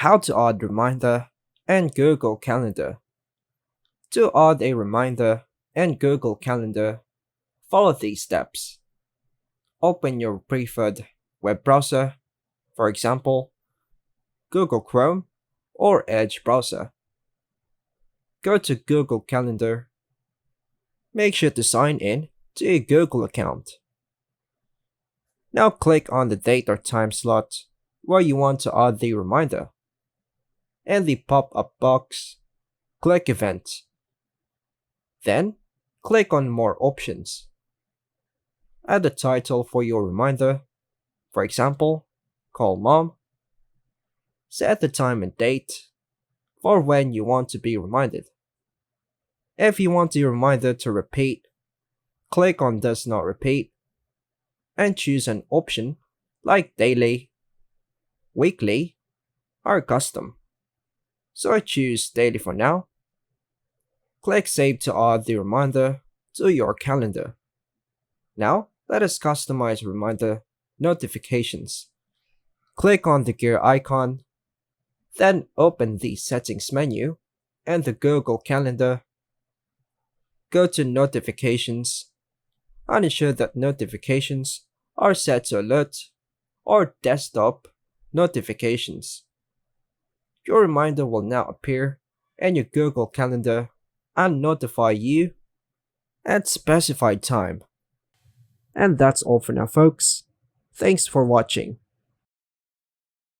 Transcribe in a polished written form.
How to add reminder and Google Calendar. To add a reminder and Google Calendar, follow these steps. Open your preferred web browser, for example, Google Chrome or Edge browser. Go to Google Calendar. Make sure to sign in to a Google account. Now click on the date or time slot where you want to add the reminder. In the pop-up box, click Event. Then, click on More Options. Add a title for your reminder, for example, Call Mom. Set the time and date for when you want to be reminded. If you want the reminder to repeat, click on Does Not Repeat and choose an option like Daily, Weekly, or Custom. So I choose Daily for now. Click Save to add the reminder to your calendar. Now, let us customize reminder notifications. Click on the gear icon, then open the Settings menu and the Google Calendar. Go to Notifications and ensure that notifications are set to alert or desktop notifications. Your reminder will now appear in your Google Calendar and notify you at specified time. And that's all for now, folks. Thanks for watching.